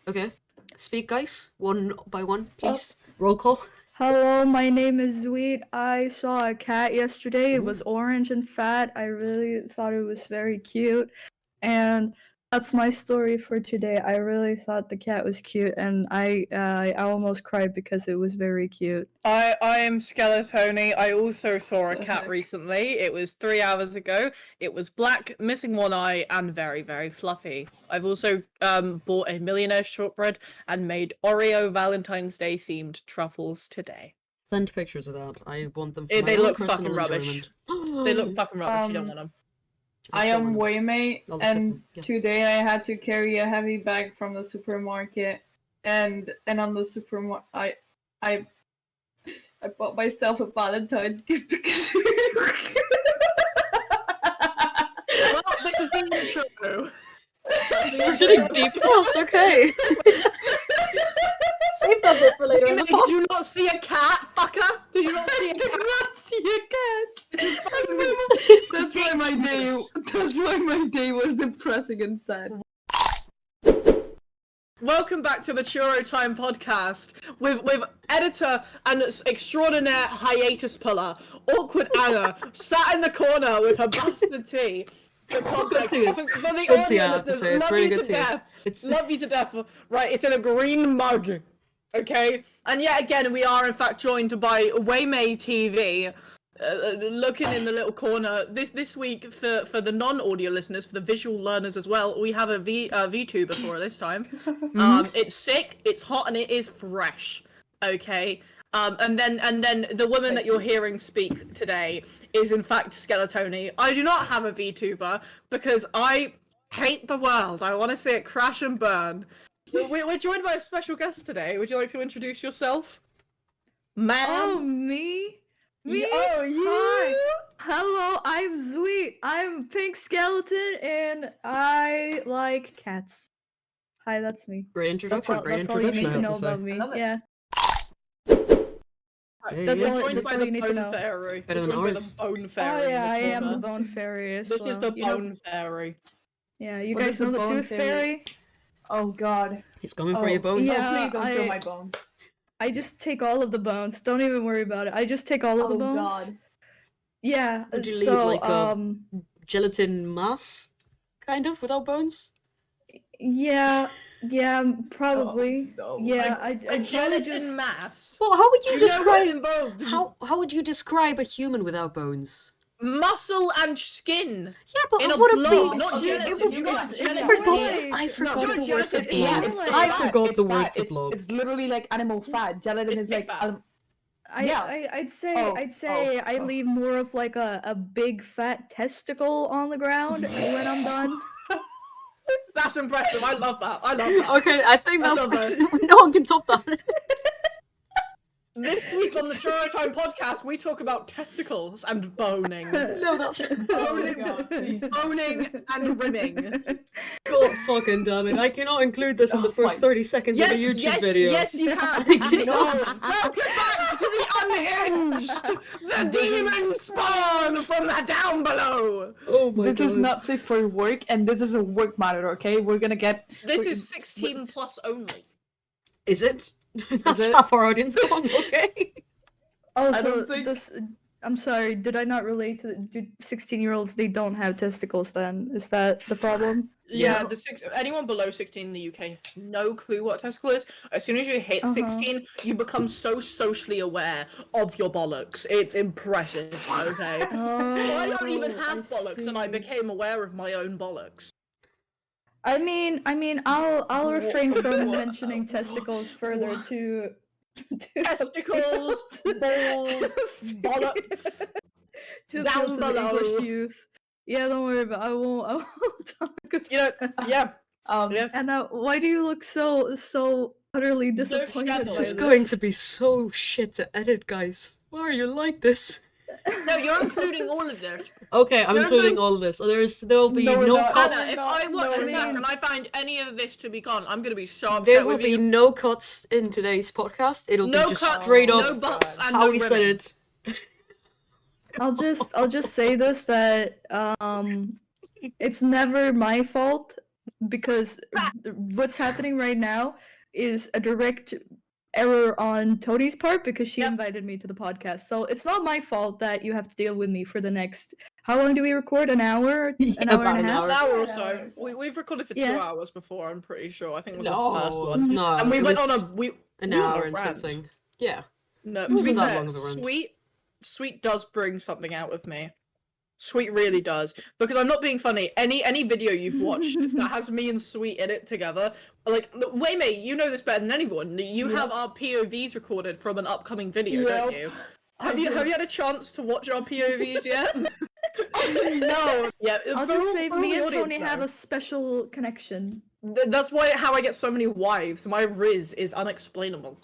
Okay. Speak, guys. One by one, please. Roll call. Hello, my name is Zuite. I saw a cat yesterday. It was Ooh. orange and fat. I really thought it was very cute. And that's my story for today. I really thought the cat was cute, and I almost cried because it was very cute. I am Tonie. I also saw a cat recently. It was 3 hours ago. It was black, missing one eye, and very, very fluffy. I've also bought a millionaire shortbread and made Oreo Valentine's Day themed truffles today. Send pictures of that. I want them for my They own look personal fucking rubbish. enjoyment. They look fucking rubbish. You don't want them. I am Waymay, I'll accept and them, yeah. today I had to carry a heavy bag from the supermarket, and on the supermarket, I bought myself a Valentine's gift because. Well, this is the intro. We're getting deep fast, okay. Save that bit for later in the Did pod. you not see a cat, fucker? Did you not see a cat? I did not see a cat. That's why my day was depressing and sad. Welcome back to the Churro Time podcast with editor and extraordinaire hiatus puller, awkward Anna, sat in the corner with her bastard tea. Good tea. It's good tea, I have to say. It's really good tea. Love you to death. Right, it's in a green mug. Okay? And yet again, we are in fact joined by Waymay TV. Looking in the little corner this week for the non-audio listeners, for the visual learners as well, we have a VTuber for this time. It's sick, it's hot, and it is fresh. Okay, and then the woman that you're hearing speak today is in fact Tonie. I do not have a VTuber because I hate the world. I want to see it crash and burn. We're joined by a special guest today. Would you like to introduce yourself, ma'am? Oh, me? Me? Oh, you? Hi. Hello, I'm Zuite. I'm Pink Skeleton, and I like cats. Hi, that's me. Great introduction. That's all you need I to have know to say. about me. I love it. Yeah. Hey, That's yeah. all- Joined that's by all the you need to Bone know. Fairy. Better We're than joined by ours. the Bone Oh Fairy. yeah, I in the am the corner. Bone Fairy. This is the you know- Bone Fairy. Yeah, you What guys is the know the Bone Tooth Fairy? Fairy? Oh God. He's coming for your bones. Yeah. Oh, please don't feel I- my bones. I just take all of the bones. Don't even worry about it. I just take all of the Oh bones. God. Yeah. Would you leave, so like, a- Gelatin mass, kind of, without bones? yeah, probably. Oh, no. Yeah, A I'd probably gelatin just... mass. Well, how would you Do you know what's describe? involved? How would you describe a human without bones? Muscle and skin. Yeah, but In it a wouldn't blob, be. not Okay, gelatin. it would You be- got it's gelatin. forgot- Yes. I forgot No, the word for gelatin. blob. It's I fat, forgot the word fat. for blob. It's literally like animal fat. Gelatin It's is pig like fat. Yeah. I'd say Oh, I oh. leave more of like a big fat testicle on the ground when I'm done. That's impressive. I love that. Okay, I think I that's love no one can top that. This week on the Churro Time podcast, we talk about testicles and boning. No, that's Boning, God, please. boning and rimming. God fucking damn it! I cannot include this in the Oh, first fine. 30 seconds of a YouTube video. Yes, you can. I cannot. Welcome back to the unhinged, the demon spawn from the down below. Oh my This god. is not safe for work, and this is a work matter. Okay, we're gonna get. This is 16 plus only. Is it? That's it? half our audience gone. Okay. Oh, I so don't think- this. I'm sorry. Did I not relate to the 16-year-olds? They don't have testicles. Then is that the problem? Yeah, anyone below 16 in the UK has no clue what a testicle is. As soon as you hit 16, you become so socially aware of your bollocks. It's impressive. Okay. Oh, I don't even have I bollocks, and I see. became aware of my own bollocks. I mean, I'll refrain from What? mentioning testicles further to Testicles, balls, bollocks. to down appeal to the below. English youth. Yeah, don't worry about. I won't talk about. You know, yeah. Yeah. And why do you look so utterly disappointed? shallow. This by is going to be so shit to edit, guys. Why are you like this? No, you're including all of this. Okay, I'm No, including no. all of this. There'll be No, we're no not. Anna, cuts. if I watch no, it back no. and I find any of this to be gone, I'm gonna be so upset There will with be you. no cuts in today's podcast. It'll No be just cuts, straight no up butts, and how no he said ribbon. it. I'll just say this that it's never my fault because what's happening right now is a direct error on Tonie's part because she invited me to the podcast. So it's not my fault that you have to deal with me for the next. How long do we record? An hour? An hour and a half? An hour or so. We've recorded for 2 hours before. I'm pretty sure. I think it was the first one. No, and we it went was on an hour and something. Yeah. No, It to be wasn't that fair, long of a run. Sweet does bring something out of me. Sweet really does, because I'm not being funny. Any video you've watched that has me and Sweet in it together, like Waymay, you know this better than anyone. You have our POVs recorded from an upcoming video, don't you? Have you had a chance to watch our POVs yet? No. Yeah. I'll just say me and Tonie have a special connection. That's how I get so many wives. My Riz is unexplainable.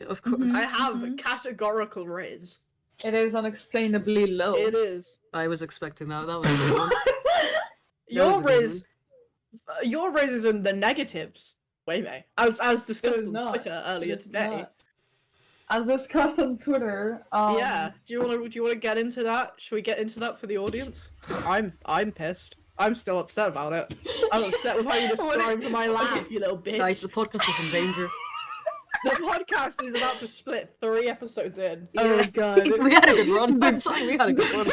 Of course. I have categorical Riz. It is unexplainably low. It is. I was expecting that. That was a good one. Your Riz is in the negatives, Waymay. As discussed on Twitter earlier today. Not. As discussed on Twitter. Yeah. Do you want to get into that? Should we get into that for the audience? I'm pissed. I'm still upset about it. I'm upset with how you described my laugh, you little bitch. Guys, the podcast is in danger. The podcast is about to split 3 episodes in. Oh god. We had a good run. I'm sorry, we had a good run.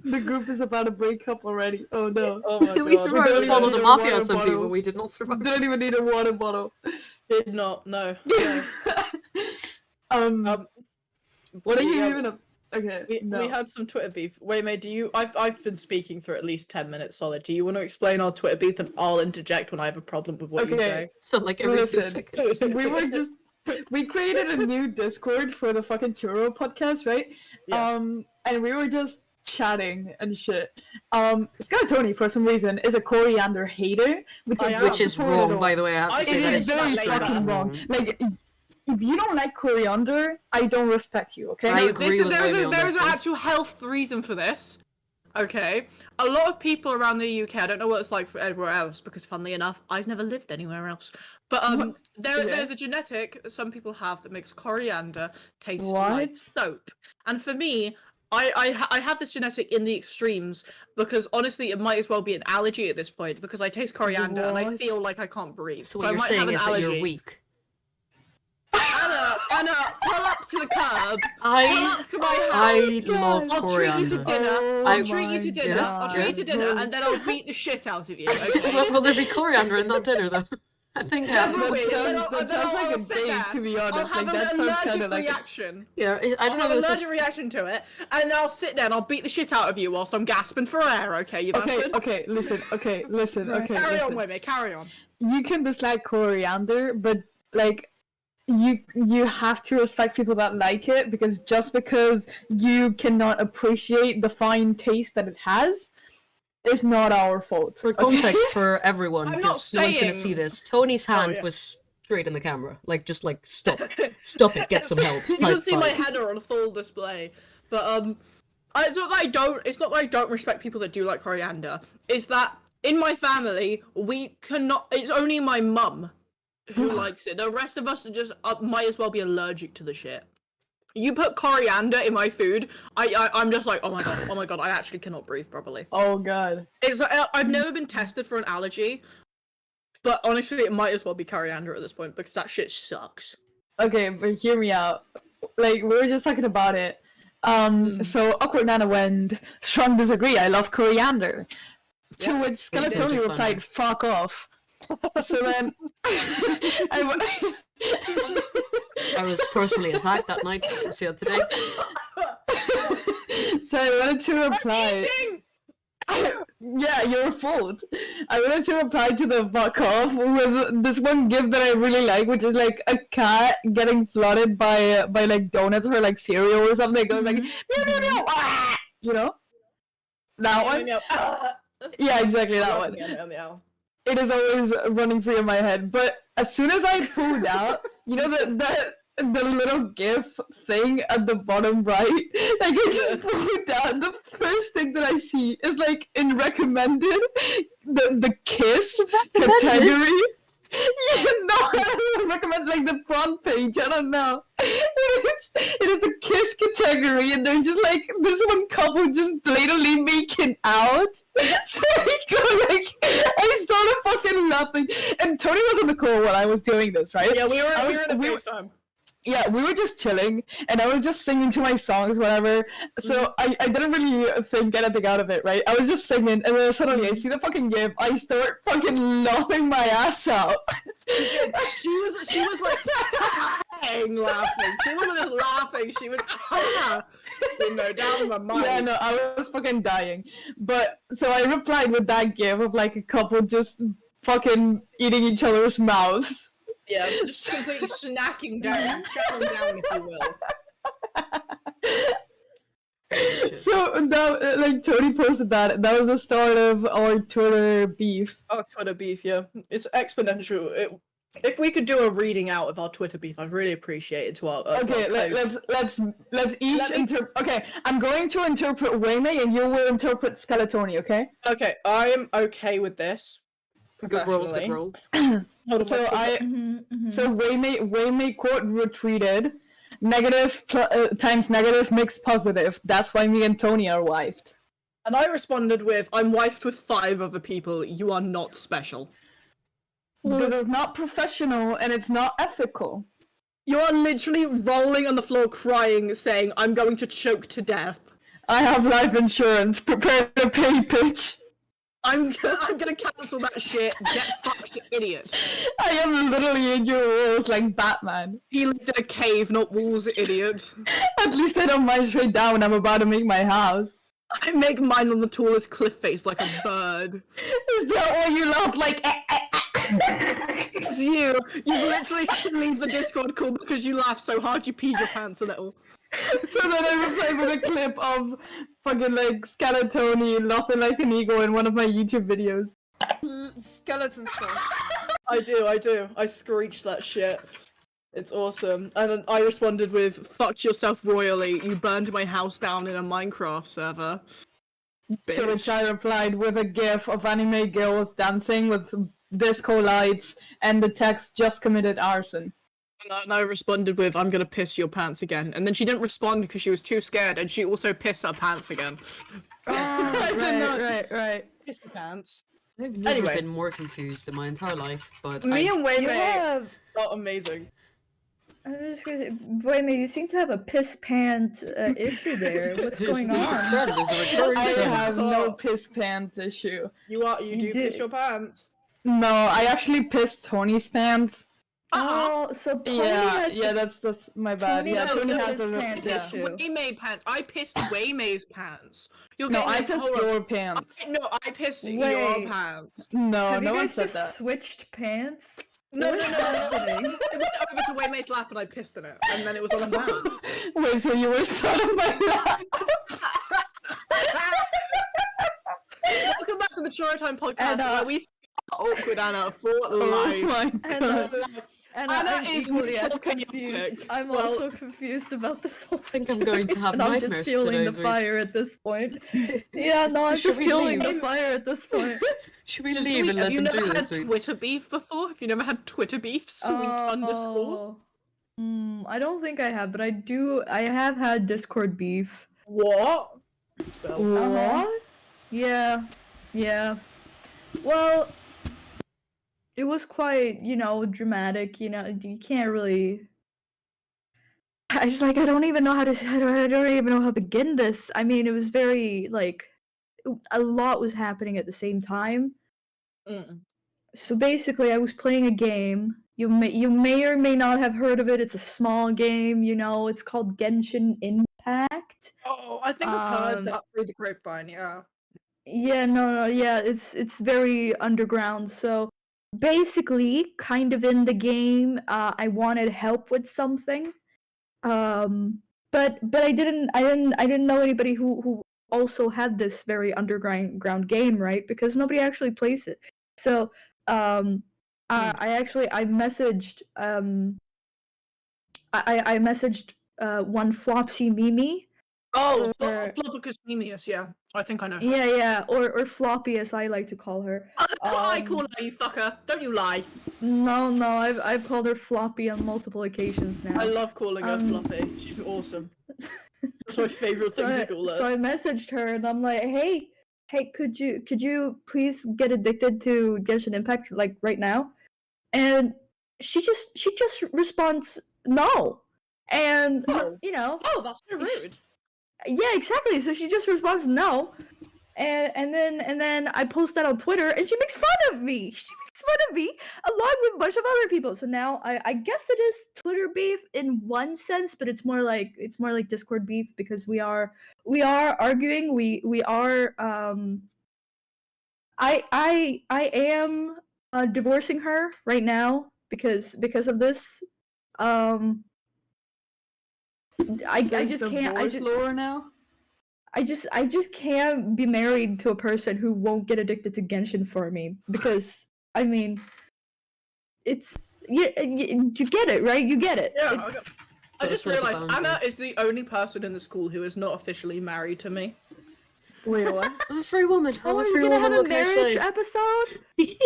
The group is about to break up already. Oh no. Oh my We god. survived the fall of the mafia on some bottle. people, but we did not survive. Don't even need a water bottle. Did not, no. What are you even up? Okay. We had some Twitter beef. Waymay, I've been speaking for at least 10 minutes solid. Do you want to explain our Twitter beef and I'll interject when I have a problem with what you say? So like every 2 seconds. We created a new Discord for the fucking Churro podcast, right? Yeah. And we were just chatting and shit. Tonie, for some reason, is a coriander hater, which is wrong, by the way. I have to say it that is very fucking wrong. Like, if you don't like coriander, I don't respect you, okay? I agree with Waymay on There's this an one. actual health reason for this. Okay? A lot of people around the UK, I don't know what it's like for everywhere else, because funnily enough, I've never lived anywhere else. But there's a genetic some people have that makes coriander taste like soap. And for me, I have this genetic in the extremes, because honestly it might as well be an allergy at this point, because I taste coriander and I feel like I can't breathe. So what you're saying is that you're weak. Anna, pull up to the curb. I love I'll treat you to coriander. dinner. I'll treat you to dinner. God. I'll treat you to dinner, and then I'll beat the shit out of you. Okay? Will there be coriander in that dinner though? I think That sounds like a date, to be honest. I'll have Like, that an sounds allergic kind of like reaction. yeah, I I'll don't have know an if this allergic is... reaction to it, and then I'll sit there and I'll beat the shit out of you whilst I'm gasping for air. Okay, you bastard. Okay, listen. Carry on, Waymay. Carry on. You can dislike coriander, but like you have to respect people that like it, because just because you cannot appreciate the fine taste that it has, is not our fault. For context for everyone, I'm because not no one's gonna saying- see this, Tony's hand yeah. was straight in the camera. Like, just like, stop it, get some help. You type can see my vibe. header on full display. But it's not that I don't respect people that do like coriander. It's that in my family we cannot. It's only my mum who likes it. The rest of us are just might as well be allergic to the shit. You put coriander in my food, I'm just like, oh my god, I actually cannot breathe properly. Oh god. It's I've never been tested for an allergy, but honestly, it might as well be coriander at this point, because that shit sucks. Okay, but hear me out. Like, we were just talking about it. So Awkward Nana went, strong disagree, I love coriander. To which Skeletoni just replied, fuck off. So then I was personally attacked that night. We'll see that today. So I wanted to reply. Yeah, your fault. I wanted to reply to the fuck off with this one gif that I really like, which is like a cat getting flooded by like donuts or like cereal or something. It goes like, meow, ah! You know? That one? Yeah, exactly, that one. It is always running through in my head. But as soon as I pulled out, you know the little GIF thing at the bottom right, like I just pulled out. The first thing that I see is like in recommended the kiss category. No, I don't recommend like the front page. I don't know. It is a kiss category, and they're just like this one couple just blatantly making out. So I go like, I started fucking laughing, and Tonie was on the call while I was doing this, right? Yeah, we were in a FaceTime. Yeah, we were just chilling, and I was just singing to my songs, whatever. So I didn't really think anything out of it, right? I was just singing, and then suddenly I see the fucking gif. I start fucking laughing my ass out. She was like laughing. She wasn't just laughing. She was down my mind. Yeah, no, I was fucking dying. But so I replied with that gif of like a couple just fucking eating each other's mouths. Yeah, just completely snacking down, chowing down, if you will. So that, like, Tonie posted that. That was the start of our Twitter beef. Oh, Twitter beef, yeah. It's exponential. If we could do a reading out of our Twitter beef, I'd really appreciate it to our Okay, let's each interpret. Okay, I'm going to interpret Waymay, and you will interpret Skeletoni. Okay? Okay, I'm okay with this. Good rolls, good rolls. So so Waymay quote retweeted, negative times negative makes positive. That's why me and Tonie are wifed. And I responded with, I'm wifed with 5 other people. You are not special. This is not professional, and it's not ethical. You are literally rolling on the floor crying, saying, I'm going to choke to death. I have life insurance. Prepare to pay, bitch. I'm gonna cancel that shit. Get fucked, you idiot. I am literally in your walls like Batman. He lived in a cave, not walls, idiot. At least I don't mind straight down when I'm about to make my house. I make mine on the tallest cliff face like a bird. Is that why you laugh like It's you. You literally had to leave the Discord call because you laughed so hard you peed your pants a little. So then I replied with a clip of fucking like Skeletoni laughing like an eagle in one of my YouTube videos. Skeleton stuff. I do. I screeched that shit. It's awesome. And then I responded with, fuck yourself royally, you burned my house down in a Minecraft server. To which I replied with a gif of anime girls dancing with disco lights and the text just committed arson. And I responded with, I'm gonna piss your pants again. And then she didn't respond because she was too scared, and she also pissed her pants again. Oh, right. Piss your pants. I've never been more confused in my entire life, but Me and Waymay have. are amazing. I was just gonna say, Waymay, you seem to have a piss pant issue there. What's going on? I have no piss pants issue. You do piss your pants. No, I actually pissed Tonie's pants. Oh, so Tonie has that's my bad. Tonie Yeah, has Tonie the has piss the pant issue. Waymay pants. I pissed Waymay's pants. I pissed your pants. I pissed your Wait. pants. No, Have no you one guys said just that. switched pants? No. What's happening? It went over to Waymay's lap and I pissed in it, and then it was on her pants. Wait, so you were sort of my lap? Welcome back to the Chore Time podcast, And, where we speak awkward Anna for Oh life. my god. And Anna I'm is equally as so chaotic. confused. I'm Well, also confused about this whole think I'm situation. going to have I'm nightmares just fueling today, the Zuite. fire at this point. Yeah, no, I'm Should just we fueling leave? the fire at this point. Should we Sweet, leave and have let you them never do had this? Zuite? Twitter beef before? Have you never had Twitter beef? Sweet underscore. I don't think I have, but I have had Discord beef. What? Uh-huh. Yeah. Well, it was quite, dramatic. You can't really. I don't even know how to. I don't even know how to begin this. I mean, it was very a lot was happening at the same time. So basically, I was playing a game. You may or may not have heard of it. It's a small game. It's called Genshin Impact. Oh, I think I've heard that through the grapevine. Yeah. Yeah, no, yeah, it's very underground. So basically, kind of in the game, I wanted help with something, but I didn't know anybody who also had this very underground game, right? Because nobody actually plays it. So I messaged I messaged one Flopsy Mimi. Oh, Or- Flopicus, yeah. I think I know. Yeah, or Floppy as I like to call her. Oh, that's what I call Um, her, you fucker. Don't you lie. No, I've called her Floppy on multiple occasions now. I love calling her Um, Fluffy. She's awesome. That's my favorite thing to call her. So I messaged her and I'm like, hey, could you please get addicted to Genshin Impact like right now? And she just responds no, and Oh. you know, Oh, that's so rude. yeah, exactly. So she just responds no, and then I post that on Twitter, and she makes fun of me. She makes fun of me along with a bunch of other people. So now I guess it is Twitter beef in one sense, but it's more like Discord beef because we are arguing. We are I am divorcing her right now because of this. I just can't. Lore now. I just can't be married to a person who won't get addicted to Genshin for me because I mean, it's you get it, right? You get it. Yeah, It's, I just set the realized boundary. Anna is the only person in the school who is not officially married to me. Wait, what? I'm a free woman. I'm oh, a we're free gonna woman. have a What can I marriage say? episode.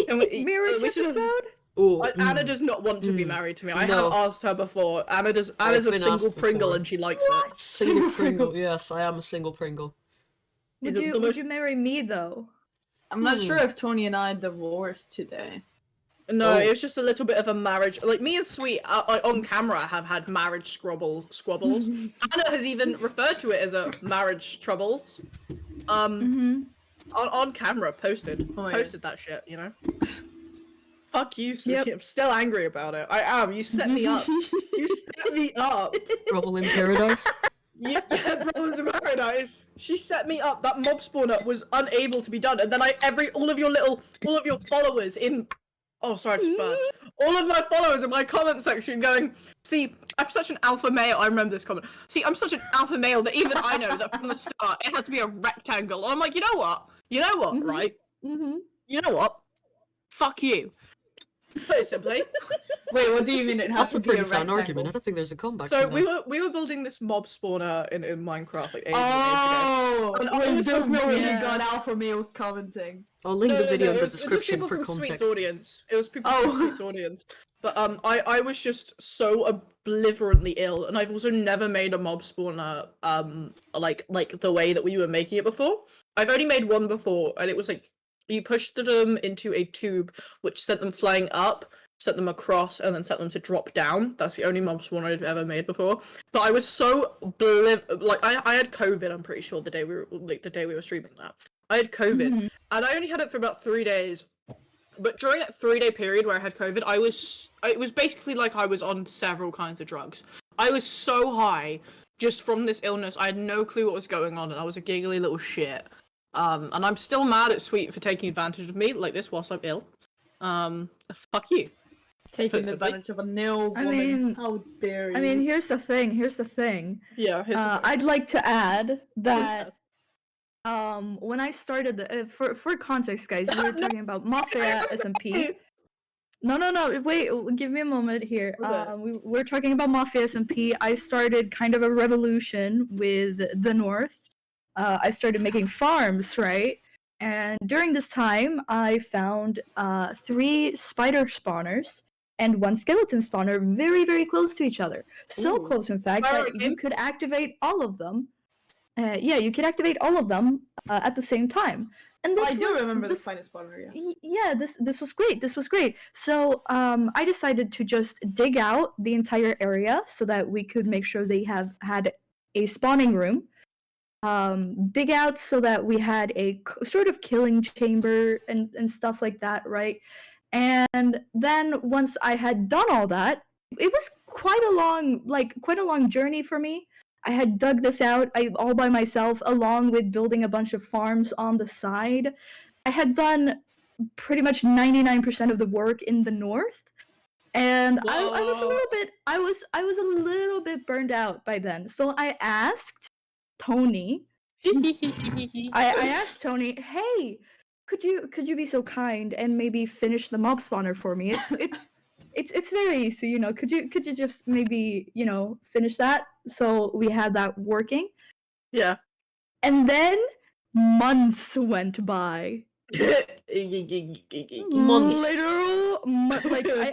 And Marriage we should have- episode. Ooh, Anna does not want to be Mm. married to me. I No. have asked her before. Anna's I've a been single asked Pringle before. and she likes What? it. Single Pringle. Yes, I am a single Pringle. Would The you most- would you marry me though? I'm not Hmm. sure if Tony and I divorced today. No, Oh. it was just a little bit of a marriage. Like me and Sweet on camera have had marriage squabbles. Anna has even referred to it as a marriage troubles. Mm-hmm. On camera, posted Oh my that shit. You know. Fuck you, Sweet. Yep. I'm still angry about it. I am. You set me up. You set me up. Trouble in paradise. Yeah, Brothers in Paradise. She set me up. That mob spawner was unable to be done, and then all of your followers in. Oh, sorry, I just burped. All of my followers in my comment section going, see, I'm such an alpha male. I remember this comment. See, I'm such an alpha male that even I know that from the start it had to be a rectangle. And I'm like, you know what? Mhm. Right? Mm-hmm. You know what? Fuck you. Put it simply. Wait, what do you mean it has That's to a be a pretty sound rectangle? argument. I don't think there's a comeback. So from we that. were building this mob spawner in Minecraft like ages and ages ago. Oh, And I wait, was there's no way yeah. you got alpha males commenting. I'll link the video in it the was description people for from context. Sweet's audience. It was people Oh. from Sweet's audience. But I was just so obliterantly ill, and I've also never made a mob spawner like the way that we were making it before. I've only made one before, and it was like you pushed them into a tube, which sent them flying up, sent them across, and then sent them to drop down. That's the only mob spawner I've ever made before. But I was so I had COVID. I'm pretty sure the day we were streaming that. I had COVID, Mhm. and I only had it for about 3 days. But during that 3-day period where I had COVID, it was basically like I was on several kinds of drugs. I was so high just from this illness. I had no clue what was going on, and I was a giggly little shit. And I'm still mad at Sweet for taking advantage of me like this whilst I'm ill. Fuck you. Taking Possibly. advantage of a nil I woman. mean- How dare you? I mean, here's the thing. Yeah. I'd like to add that when I started for context, guys, we were talking about Mafia SMP. No, wait, give me a moment here. Okay. We're talking about Mafia SMP. I started kind of a revolution with the North. I started making farms, right? And during this time, I found 3 spider spawners and 1 skeleton spawner very, very close to each other. So Ooh. close, in fact, Fire that you him. could activate all of them. Yeah, you could activate all of them at the same time. And Oh, this I do was, remember this, the finest spawner, yeah. yeah, this was great. This was great. So I decided to just dig out the entire area so that we could make sure they had a spawning room. Dig out so that we had a sort of killing chamber and stuff like that, right? And then once I had done all that, it was quite a long journey for me. I had dug this out all by myself, along with building a bunch of farms on the side. I had done pretty much 99% of the work in the north, and I was a Whoa. little bit I was a little bit burned out by then. So I asked Tonie. I asked Tonie, hey, could you be so kind and maybe finish the mob spawner for me? It's very easy, you know. Could you just maybe, you know, finish that so we had that working? Yeah. And then months went by. Months.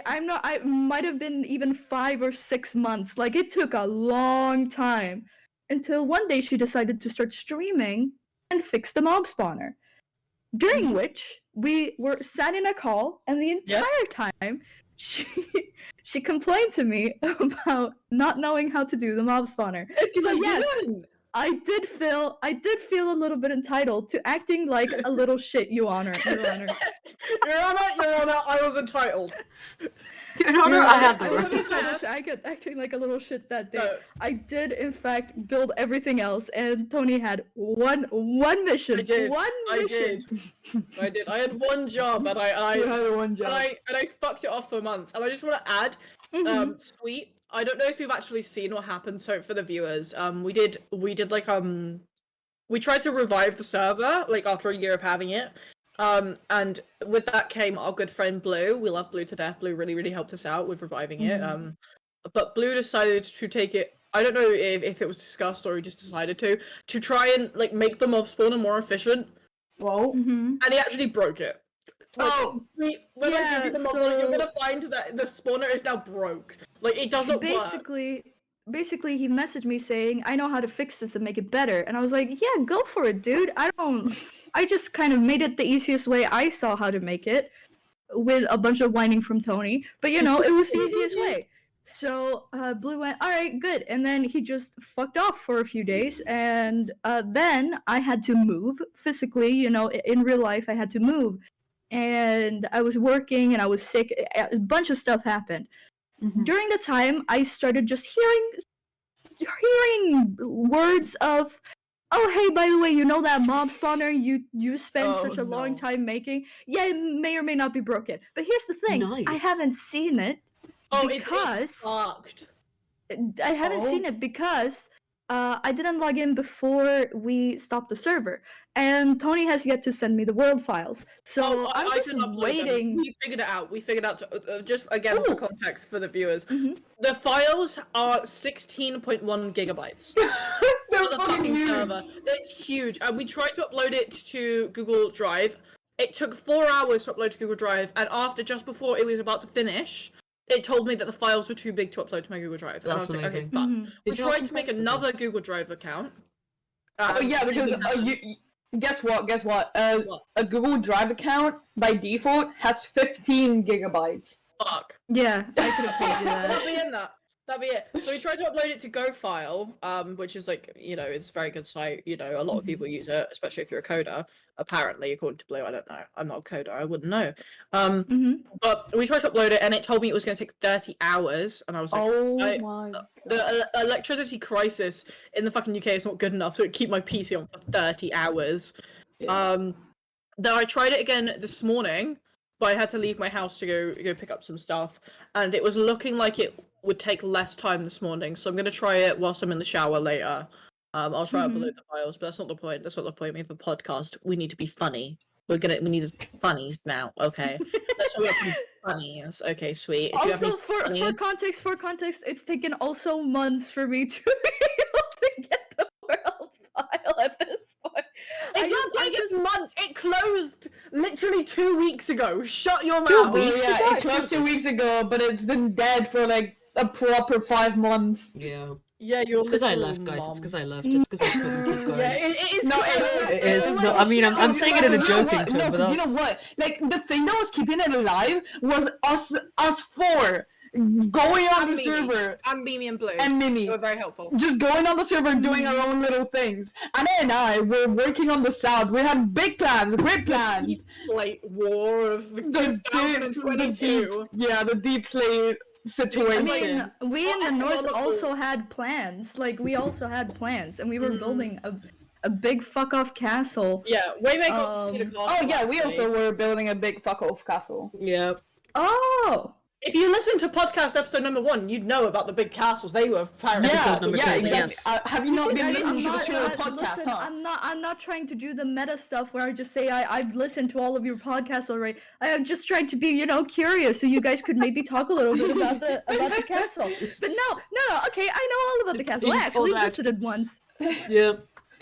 I might have been even 5 or 6 months. Like, it took a long time until one day she decided to start streaming and fix the mob spawner. During which we were sat in a call, and the entire time she complained to me about not knowing how to do the mob spawner. So yes, I did feel a little bit entitled to acting like a little shit, Your Honor. Your Honor, I was entitled. Your Honor, I had the I was right. entitled to acting like a little shit that day. No. I did, in fact, build everything else, and Tonie had one mission. I did. One mission. I did. I had one job, and You had one job. I fucked it off for months. And I just want to add, Sweet. I don't know if you've actually seen what happened. So for the viewers, we did like we tried to revive the server like after a year of having it. And with that came our good friend Blue. We love Blue to death. Blue really helped us out with reviving it. But Blue decided to take it. I don't know if it was discussed or he just decided to try and like make the mob spawner more efficient. Whoa. And he actually broke it. Like, when I give you the mob spawner, you're gonna find that the spawner is now broke. Like it doesn't work. Basically, he messaged me saying, "I know how to fix this and make it better." And I was like, "Yeah, go for it, dude. I just kind of made it the easiest way I saw how to make it, with a bunch of whining from Tonie. But it was the easiest way." So Blue went, "All right, good." And then he just fucked off for a few days, and then I had to move physically. In real life, I had to move, and I was working, and I was sick. A bunch of stuff happened. During the time, I started just hearing words of, "Oh, hey, by the way, that mob spawner you spent such a long time making? Yeah, it may or may not be broken. But here's the thing, I haven't seen it because it's fucked. I haven't seen it because I didn't log in before we stopped the server, and Tonie has yet to send me the world files. So I'm just waiting. We figured it out. Just again for context for the viewers. The files are 16.1 gigabytes. They're the fucking server. It's huge, and we tried to upload it to Google Drive. It took 4 hours to upload to Google Drive, and just before it was about to finish, it told me that the files were too big to upload to my Google Drive. That's and I was amazing. like, okay, fuck. We tried to make another Google Drive account. Because guess what? A Google Drive account by default has 15 gigabytes. Fuck. Yeah, I could have told you that. That'd be it. So we tried to upload it to GoFile, which is like, it's a very good site. A lot of people use it, especially if you're a coder. Apparently, according to Blue, I don't know. I'm not a coder. I wouldn't know. But we tried to upload it, and it told me it was going to take 30 hours, and I was like, my God. The electricity crisis in the fucking UK is not good enough to keep my PC on for 30 hours. Yeah. Then I tried it again this morning, but I had to leave my house to go pick up some stuff, and it was looking like it would take less time this morning, so I'm going to try it whilst I'm in the shower later. I'll try to upload the files, but that's not the point. That's not the point. We have a podcast. We need to be funny. We need the funnies now. Okay. Let's talk about some funnies. Okay, sweet. Also, for context, it's taken also months for me to be able to get the world file at this point. It's not taking months. It closed literally 2 weeks ago. Shut your mouth. 2 weeks ago? It closed 2 weeks ago, but it's been dead for like a proper 5 months. Yeah. Yeah, you're. It's because I left, guys. It's because I left. Just because I couldn't keep going. Yeah, it is. No, it is. No, I mean, I'm saying it in a joking tone, but that's... You know what? Like, the thing that was keeping it alive was us four going on the server. And Mimi and Blue. And Mimi. They were very helpful. Just going on the server and doing our own little things. Anna and I were working on the south. We had big plans, great plans. The deep slate war of the 2022. The deep slate situation. I mean, we in the north also had plans. Like, we also had plans, and we were building a big fuck off castle. Yeah, Waymay got to see the castle. Oh yeah, we also were building a big fuck off castle. Yeah. Oh. If you listen to podcast episode number 1, you'd know about the big castles. They were apparently Episode number 2, exactly. yes. Have you not been listening to the Trailer podcast? Listen, I'm not trying to do the meta stuff where I just say I've listened to all of your podcasts already. I am just trying to be, curious, so you guys could maybe talk a little bit about the castle. But no. Okay, I know all about the castle. I actually visited once. Yeah.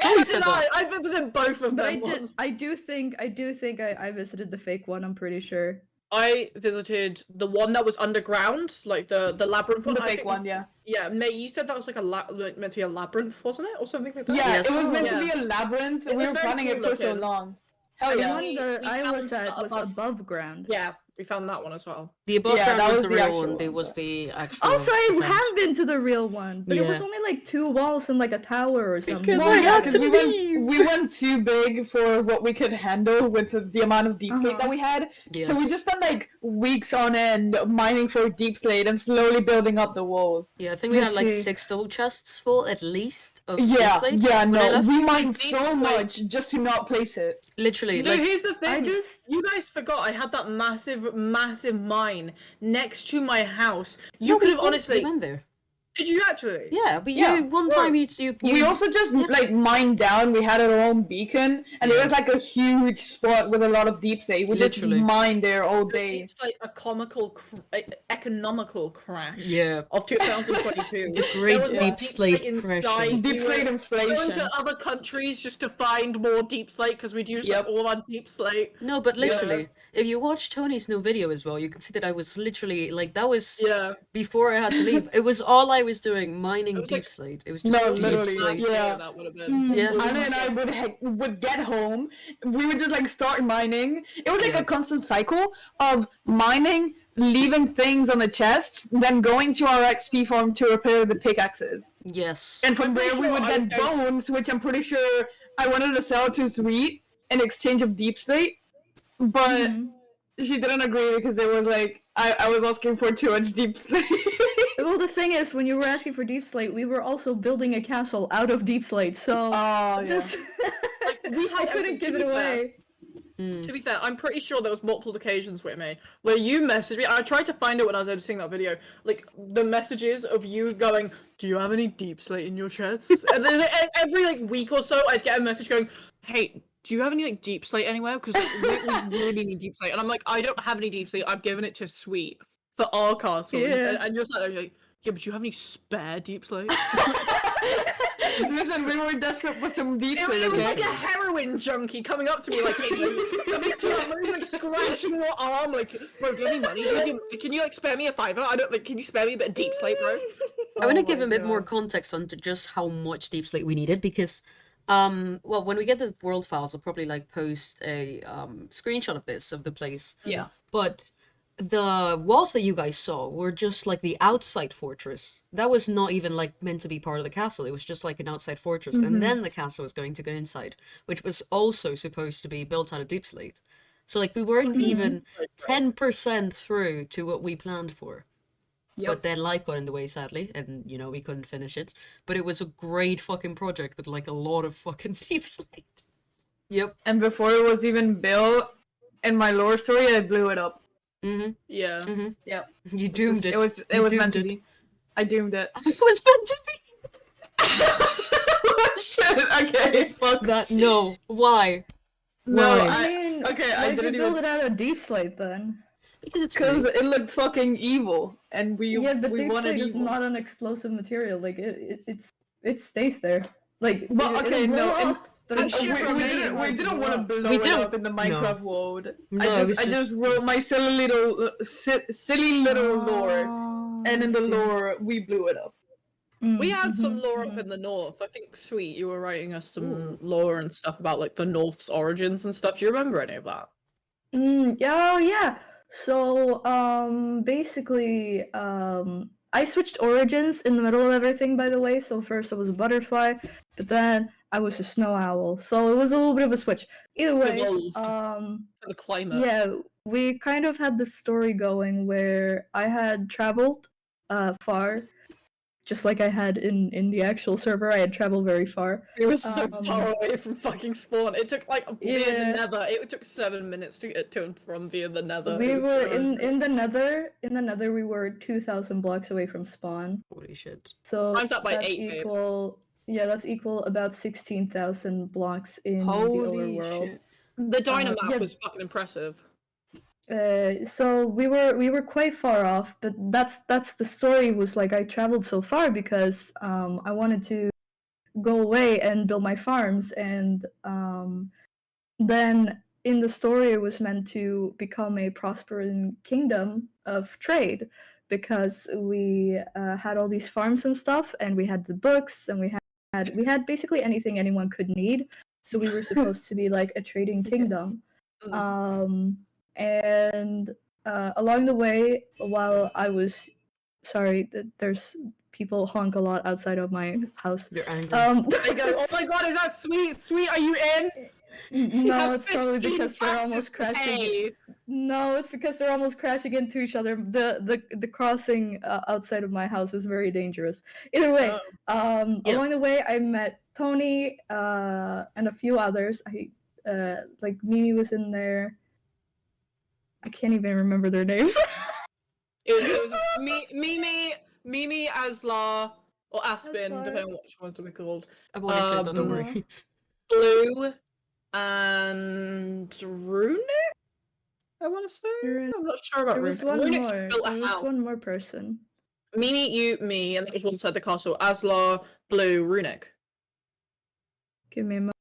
Tony said that. I visited both of But them once. I do think I visited the fake one. I'm pretty sure. I visited the one that was underground, like the labyrinth one. The I fake think- one, yeah. Yeah, May, you said that was like like, meant to be a labyrinth, wasn't it, or something like that? Yeah, Yes. it was meant to Yeah. be a labyrinth. It We was were very planning it cool for so looking. long. Hell And The yeah. one we- that we I found was at was above- above ground. Yeah, we found that one as well. The above Yeah, ground that was was the the real actual one. one, It was but- the actual. Also, I attempt. have been to the real one, but it was Yeah. only like 2 walls and like a tower or something. Because Well, I yeah, had 'cause to we leave. we went too big for what we could handle with the amount of deep slate Uh-huh. that we had. Yes. So we just spent like weeks on end mining for deep slate and slowly building up the walls. Yeah, I think we I had like see. 6 double chests full at least of Yeah, deep slate yeah, when I no, left. we mined Deep so slate- much just to not place it. Literally, No, like here's the thing. I just You guys forgot I had that massive mine next to my house. no, You could we have went- honestly. we went there. Did you actually? Yeah, but Yeah, one well, time you We also just like mined down. We had our own beacon, and it Yeah. was like a huge spot with a lot of deep slate. We just Literally. mined there all day. It's like a economical crash yeah, of 2022. The great There was deep slate inside. crashing. Deep We slate were inflation. going to other countries just to find more deep slate because we'd used Yep. up all our deep slate. no, but Yeah. literally, if you watch Tony's new video as well, you can see that I was literally like that was Yeah. before I had to leave. It was all I was doing, mining It was deep like- slate. It was just No, deep literally, slate. yeah. That would have been. Yeah. Anna and I would get home. We would just like start mining. It was like Yeah. a constant cycle of mining, leaving things on the chests, then going to our XP farm to repair the pickaxes. Yes. And from there pretty we sure would I get was bones, which I'm pretty sure I wanted to sell to Zuite in exchange of deep slate, but Mhm. she didn't agree because it was like I was asking for too much deep slate. Well, the thing is, when you were asking for deep slate, we were also building a castle out of deep slate, so Oh yeah. just We had I couldn't give it away. Mm. To be fair, I'm pretty sure there was multiple occasions, Waymay, where you messaged me. I tried to find it when I was editing that video. Like the messages of you going, "Do you have any deep slate in your chests?" And then every like week or so, I'd get a message going, "Hey, do you have any like deep slate anywhere? Because we really need deep slate." And I'm like, "I don't have any deep slate. I've given it to Sweet for our castle." Yeah. And you're sat there like, "Yeah, but do you have any spare deep slate?" Listen, we were desperate for some deep It, slate. it was Okay? like a heroin junkie coming up to me like, like scratching your arm, like, bro, do you have any money? Can you like spare me a fiver? I don't like. Can you spare me a bit of deep slate, bro? I want to Oh give my a bit more God. context on to just how much deep slate we needed because, well, when we get the world files, I'll probably like post a screenshot of this of the place. Yeah. But the walls that you guys saw were just like the outside fortress. That was not even like meant to be part of the castle. It was just like an outside fortress, and then the castle was going to go inside, which was also supposed to be built out of deep slate. So like we weren't even 10% through to what we planned for. Yep. But then life got in the way, sadly, and you know we couldn't finish it. But it was a great fucking project with like a lot of fucking deep slate. Yep. And before it was even built, in my lore story, I blew it up. Mm-hmm. Yeah. Mm-hmm. Yep. You doomed it. It was You meant to doomed be. I doomed it. It was meant to be. Shit. Okay. Fuck that. No. Why? No, Why? I mean, okay, I why'd you didn't build even- it out of deep slate then? Because it's because great. it looked fucking evil, and we Yeah, but we deep wanted slate is evil. not an explosive material. Like it stays there. Like Well, it'll okay, no, blow and- up, but I'm it sure won't we stay didn't- in We it. didn't want to blow We it didn't- up in the no. Minecraft world. No, it was I just- just wrote my silly little lore, Oh, and in I the see. lore we blew it up. We had some Mhm, lore up mhm. in the north. I think, Sweet, you were writing us some lore and stuff about like the north's origins and stuff. Do you remember any of that? Yeah, oh yeah. So, basically, I switched origins in the middle of everything, by the way. So first I was a butterfly, but then I was a snow owl. So it was a little bit of a switch. Either way, Evolved. For the climate. yeah, we kind of had this story going where I had traveled far, just like I had in the actual server. I had traveled very far. We were so Um, far away from fucking spawn. It took like via the Yeah. nether. It took 7 minutes to get to and from via the nether. We It was were gross. in the nether. In the nether, we were 2,000 blocks away from spawn. Holy shit. So Times that by that's 8, babe. equal. Yeah, that's equal about 16,000 blocks in the Holy overworld. shit! The dynamap yeah. was fucking impressive. So we were quite far off, but that's the story. Was like I traveled so far because I wanted to go away and build my farms. And then in the story, it was meant to become a prospering kingdom of trade because we had all these farms and stuff, and we had the books, and we had basically anything anyone could need. So we were supposed to be like a trading kingdom. And along the way, while I was sorry, there's people honk a lot outside of my house. They're angry. They go, oh my god, is that Sweet? Sweet, are you in? No, it's probably because they're almost crashing. Hey. No, it's because they're almost crashing into each other. The crossing outside of my house is very dangerous. Either way, Yeah. along the way I met Tonie and a few others. Like Mimi was in there. I can't even remember their names. It was Mimi, Aslar, or Aspen, Aslar. depending on which ones we're called. I won't include that, don't worry. Blue and Runic? I want to say. I'm not sure about There was Runic. one Runic more. built a There was house. one more person. Mimi, you, me, and there was one inside the castle. Aslar, Blue, Runic. Give me a moment.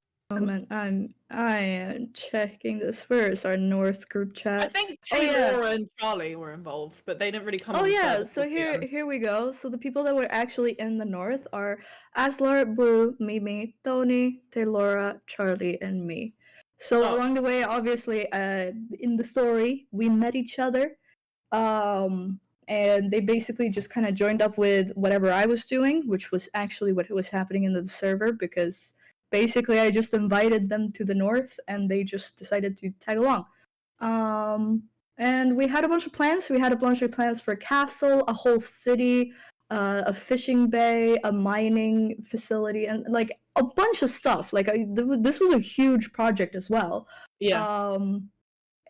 I am checking this. Where is our North group chat? I think Oh, yeah. Laura and Charlie were involved, but they didn't really come Oh on yeah, set so towards the end. here we go. So the people that were actually in the north are Aslar, Blue, Mimi, Tonie, Taylora, Charlie, and me. So Oh. along the way, obviously, in the story, we met each other, and they basically just kind of joined up with whatever I was doing, which was actually what was happening in the server, because basically I just invited them to the north, and they just decided to tag along. And we had a bunch of plans. We had a bunch of plans for a castle, a whole city, a fishing bay, a mining facility, and like a bunch of stuff. Like this was a huge project as well. Yeah.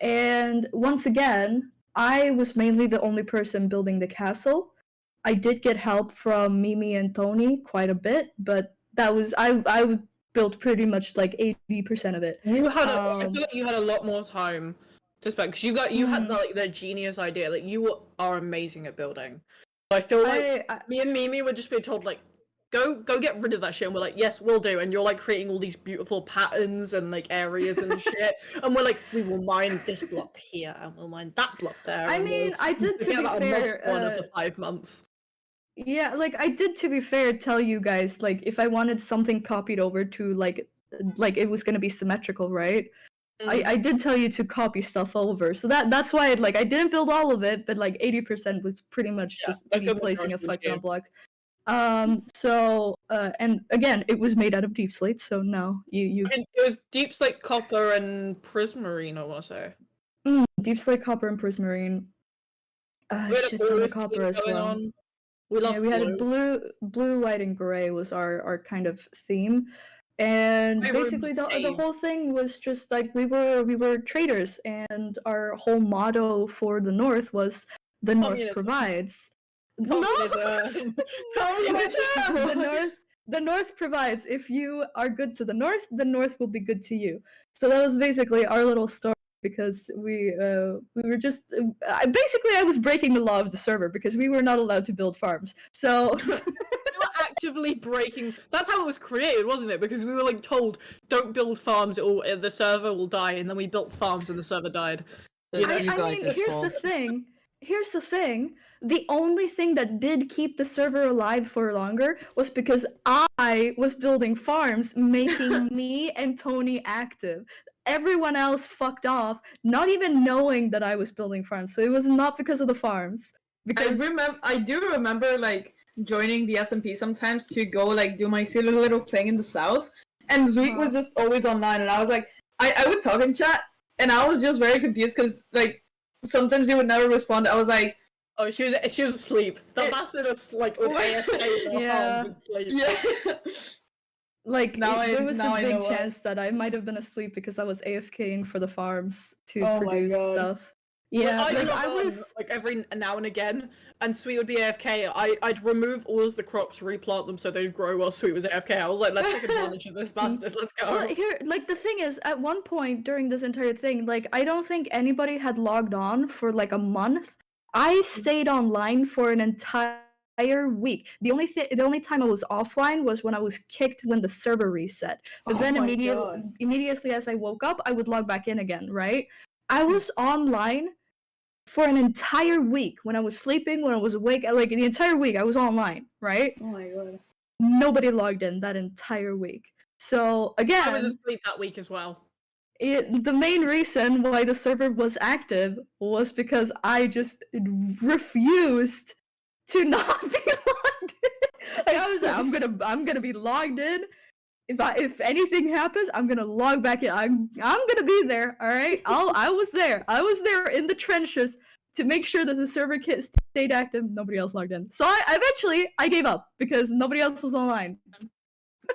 And once again, I was mainly the only person building the castle. I did get help from Mimi and Tonie quite a bit, but that was I built pretty much like 80% of it. You had I feel like you had a lot more time to spend because you had the genius idea. Like you are amazing at building. So I feel like me and Mimi were just being told like go get rid of that shit, and we're like, yes, we'll do. And you're like creating all these beautiful patterns and like areas and shit, and we're like, we will mine this block here and we'll mine that block there. I mean, I did, to be fair, for 5 months. Yeah, like I did, to be fair, tell you guys like if I wanted something copied over to like it was gonna be symmetrical, right? I did tell you to copy stuff over, so that's why I didn't build all of it, but like 80% was pretty much just me placing a fuck ton of blocks. So and again, it was made out of deep slate, so no, you. I mean, it was deep slate, copper, and prismarine. I want to say. Deep slate, copper, and prismarine. Shit ton of copper as well. We had a blue, white, and gray was our kind of theme. And basically the whole thing was just like we were traders, and our whole motto for the North was the North provides. Communism. The North provides. If you are good to the North will be good to you. So that was basically our little story, because we were just basically I was breaking the law of the server because we were not allowed to build farms. So actively breaking. That's how it was created, wasn't it? Because we were like told, don't build farms, the server will die, and then we built farms and the server died. Here's the thing. The only thing that did keep the server alive for longer was because I was building farms, making me and Tonie active. Everyone else fucked off, not even knowing that I was building farms. So it was not because of the farms. Because I do remember like joining the SMP sometimes to go like do my silly little thing in the south, and Zuite was just always online, and I was like, I would talk in chat, and I was just very confused because like sometimes he would never respond. I was like, oh, she was asleep. The bastard was like would AFK and sleep. Yeah. Like there was a big chance that I might have been asleep because I was AFKing for the farms to produce stuff. Yeah, I was like every now and again, and Sweet would be AFK. I'd remove all of the crops, replant them so they'd grow while Sweet was AFK. I was like, let's take advantage of this bastard. Let's go. Well, here, like the thing is, at one point during this entire thing, like I don't think anybody had logged on for like a month. I stayed online for an entire entire week. The only time I was offline was when I was kicked when the server reset. But Oh then my immediately as I woke up, I would log back in again, right? I was online for an entire week when I was sleeping, when I was awake, like the entire week I was online, right? Oh my god. Nobody logged in that entire week. So I was again, asleep that week as well. the main reason why the server was active was because I just refused to not be logged in. Like I was like, I'm gonna be logged in. If anything happens, I'm gonna log back in. I'm gonna be there. All right. I was there. I was there in the trenches to make sure that the server kit stayed active. Nobody else logged in. So I eventually gave up because nobody else was online.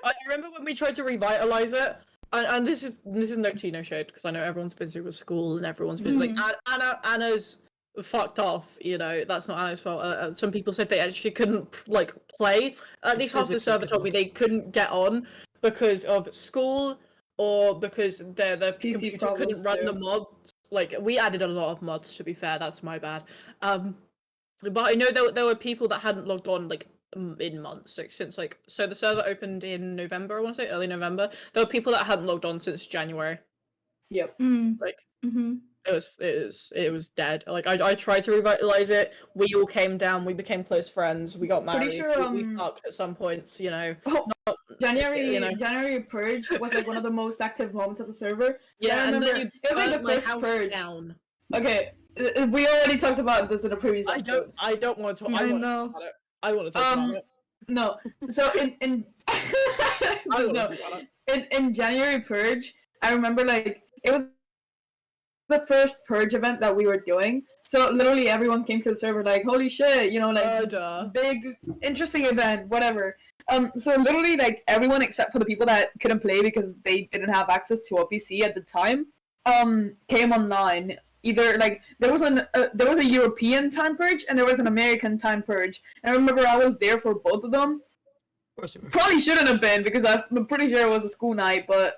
I remember when we tried to revitalize it, and this is no tea, no shade, because I know everyone's busy with school and everyone's busy. Like Anna's fucked off. You know, that's not Anna's fault. Some people said they actually couldn't like play. At least half the server told me they couldn't get on because of school or because their PC computer couldn't problems run too. the mods. Like we added a lot of mods. To be fair, that's my bad. But I know there were people that hadn't logged on like in months, like since so the server opened in November. I want to say early November. There were people that hadn't logged on since January. Yep. Like Mm-hmm. it was dead. Like I tried to revitalize it. We all came down. We became close friends. We got married. Pretty sure, we fucked at some points. You know. Oh, January you know. January purge was like one of the most active moments of the server. Yeah, I and remember then you it was like burnt the my first house purge. down. Okay, we already talked about this in a previous episode. I don't want to talk. I I want to know. talk about it. I want to talk about it. No. So in I wanna no. talk about it. in January purge, I remember like it was the first purge event that we were doing. So literally everyone came to the server like, holy shit, you know, like big interesting event, whatever. So literally like everyone except for the people that couldn't play because they didn't have access to a PC at the time, came online. Either like there was a European time purge and there was an American time purge. And I remember I was there for both of them. Of course you were. Probably shouldn't have been because I'm pretty sure it was a school night, but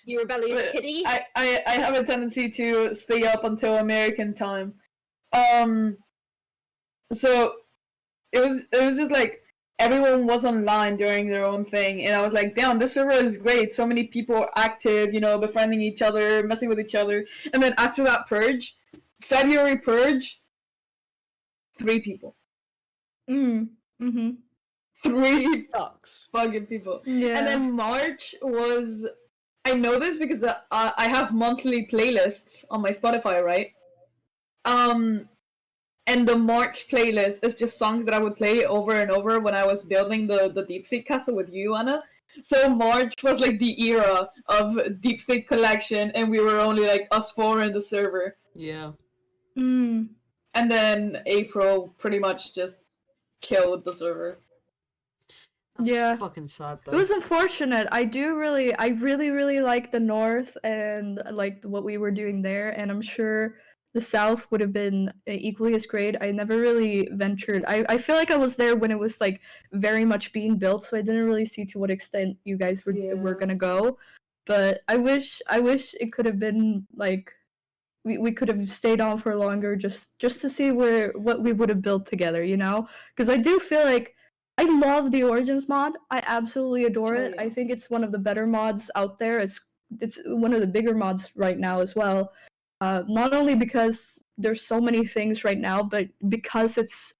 You rebellious kitty. I have a tendency to stay up until American time. So it was just like everyone was online doing their own thing, and I was like, damn, this server is great. So many people are active, you know, befriending each other, messing with each other. And then after that purge, February purge, 3 people. Mm-hmm. 3 Sucks. fucking people. Yeah. And then March was, I know this because I have monthly playlists on my Spotify, right? And the March playlist is just songs that I would play over and over when I was building the Deep State Castle with you, Anna. So March was like the era of Deep State Collection, and we were only like us 4 in the server. Yeah. Mm. And then April pretty much just killed the server. That's Yeah. fucking sad though. It was unfortunate. I really like the North and like what we were doing there, and I'm sure the South would have been equally as great. I never really ventured. I feel like I was there when it was like very much being built, so I didn't really see to what extent you guys were gonna go. But I wish it could have been like we could have stayed on for longer just to see what we would have built together, you know? Because I do feel like I love the Origins mod. I absolutely adore it. yeah. I think it's one of the better mods out there. It's one of the bigger mods right now as well. Not only because there's so many things right now, but because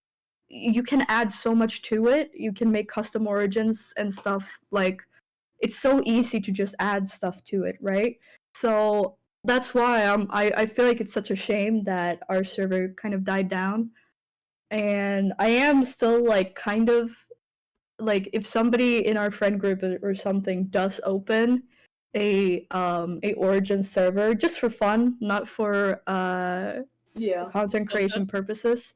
you can add so much to it. You can make custom origins and stuff. Like it's so easy to just add stuff to it, right? So that's why I feel like it's such a shame that our server kind of died down. And I am still like kind of like if somebody in our friend group or something does open a Origin server just for fun, not for content creation purposes,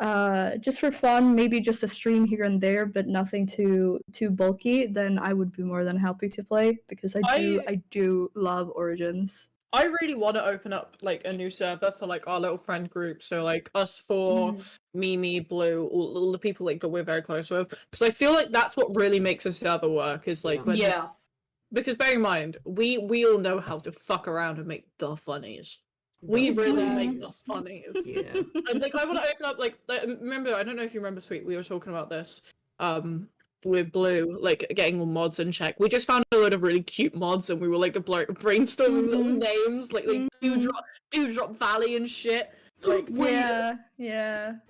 just for fun, maybe just a stream here and there, but nothing too bulky, then I would be more than happy to play because I do love Origins. I really want to open up like a new server for like our little friend group. So like us 4, Mimi, Blue, all the people like that we're very close with. Because I feel like that's what really makes a server work. Is like when because bear in mind, we all know how to fuck around and make the funnies. We The really make the funnies. funnies. Yeah. And like I want to open up like remember, I don't know if you remember, Sweet, we were talking about this with Blue, like getting all mods in check. We just found a load of really cute mods and we were like brainstorming little names like Dewdrop Valley and shit. Like Yeah.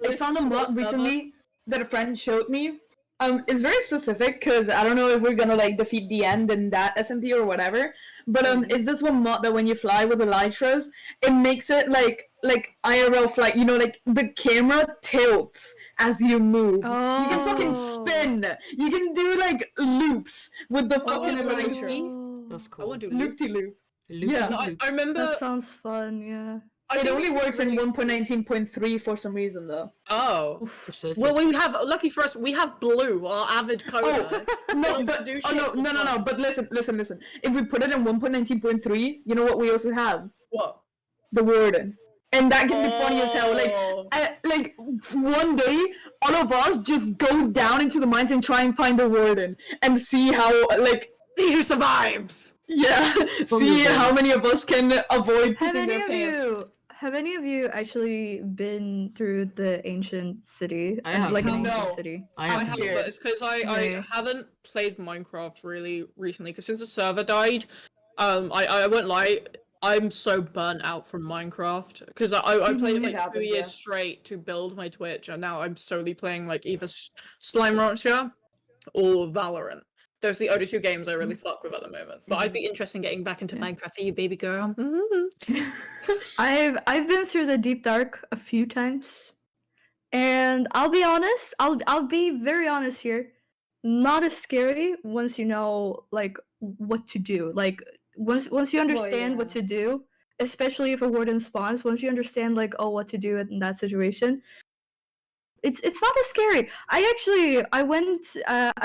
I found a mod recently that a friend showed me. It's very specific because I don't know if we're gonna like defeat the end in that SMP or whatever. But it's this one mod that when you fly with elytras, it makes it like IRL flight. You know, like the camera tilts as you move. Oh. You can fucking spin. You can do like loops with the fucking elytra. That's I want cool. to do Loop de loop. Loop Yeah. de No, loop. I remember That sounds fun, yeah. It only works in 1.19.3 for some reason though. Oh. Specific. Well, we have, lucky for us, we have Blue, our avid coder. No, but no. But listen. If we put it in 1.19.3, you know what we also have? What? The warden, and that can be funny as hell. Oh. Like one day, all of us just go down into the mines and try and find the warden and see how See who survives! yeah, see how many of us can avoid Have pissing their pants. Have any of you actually been through the ancient city? I have Like an not. ancient No. city. I I have haven't, scared. but it's because I Yeah. haven't played Minecraft really recently, because since the server died, I won't lie, I'm so burnt out from Minecraft, because I played it like It 2 happens, years yeah. straight to build my Twitch, and now I'm solely playing like either Slime Rancher or Valorant. Those are the only two games I really fuck with at the moment. But I'd be interested in getting back into Minecraft for you, baby girl. I've been through the deep dark a few times, and I'll be honest. I'll be very honest here. Not as scary once you know like what to do. Like once you understand what yeah. to do, especially if a warden spawns. Once you understand like what to do in that situation, it's not as scary. I've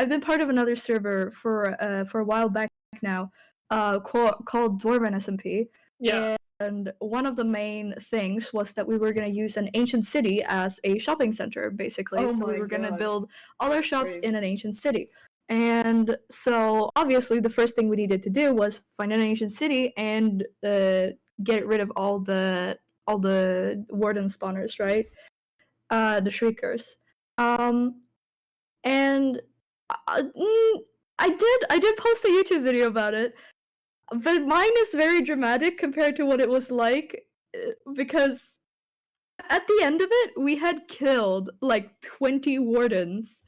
been part of another server for a while back now, called Dwarven SMP. Yeah. And one of the main things was that we were going to use an ancient city as a shopping center, basically. Oh So we my were going to God. build all our shops Brave. in an ancient city. And so obviously the first thing we needed to do was find an ancient city and get rid of all the warden spawners, right? The shriekers. And I did post a YouTube video about it, but mine is very dramatic compared to what it was like, because at the end of it we had killed like 20 wardens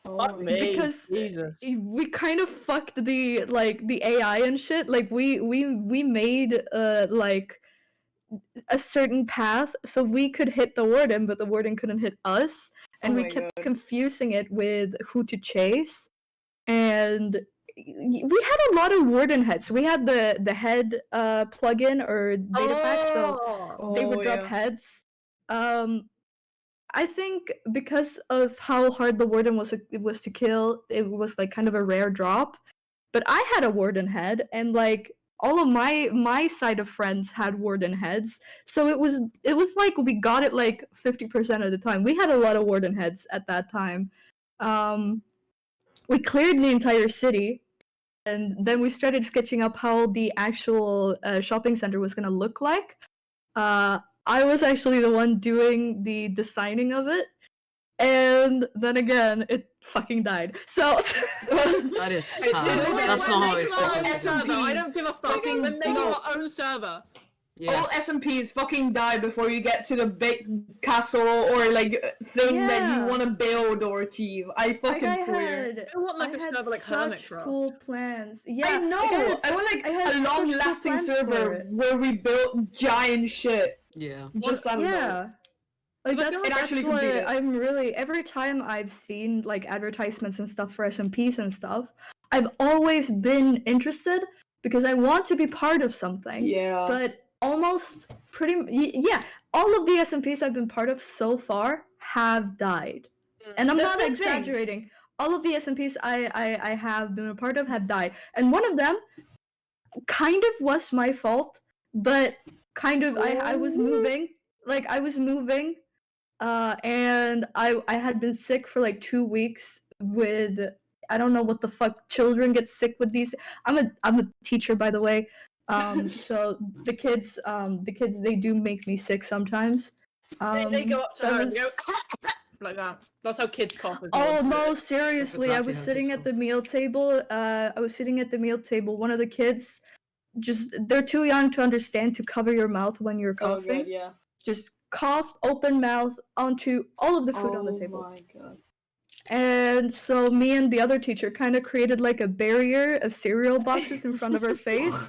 Oh my because Jesus. we kind of fucked the AI and shit. Like we made like a certain path so we could hit the warden, but the warden couldn't hit us, and Oh we my kept God. confusing it with who to chase. And we had a lot of warden heads. We had the head plugin or data pack, so they would Oh, drop yeah. heads. I think because of how hard the warden was to kill, it was like kind of a rare drop. But I had a warden head, and like all of my side of friends had warden heads, so it was like we got it like 50% of the time. We had a lot of warden heads at that time. We cleared the entire city, and then we started sketching up how the actual shopping center was gonna look like. I was actually the one doing the designing of it, and then again, it fucking died. So That is sad. That's not how it's our own supposed to server. I don't give a fuck. Fucking We're making no. our own server. be. All Yes. SMPs fucking die before you get to the big castle or like thing that you Yeah. want to build or achieve. I fucking I swear. had, I want like I a had server like such Hermitcraft. cool plans. Yeah, I know. I want like I had a such cool long-lasting plans for server it. where we build giant shit. Yeah. Just I don't know. Yeah. Like But that's, it that's actually what competed. I'm really, every time I've seen like advertisements and stuff for SMPs and stuff, I've always been interested because I want to be part of something. Yeah. But almost yeah, all of the SMPs I've been part of so far have died. And I'm That's not the thing. exaggerating. All of the SMPs I have been a part of have died. And one of them kind of was my fault, but kind of I was moving. Like I was moving, and I had been sick for like 2 weeks with, I don't know what the fuck children get sick with these. I'm a teacher, by the way. So the kids they do make me sick sometimes. They go up to So I her and was. go like that. That's how kids cough. As Oh well. no, seriously, I exactly was how sitting kids at the meal table. I was sitting at the meal table. One of the kids just they're too young to understand to cover your mouth when you're Oh coughing. god, yeah. Just coughed open mouth onto all of the food on the table. Oh my god. And so me and the other teacher kind of created like a barrier of cereal boxes in front of her face.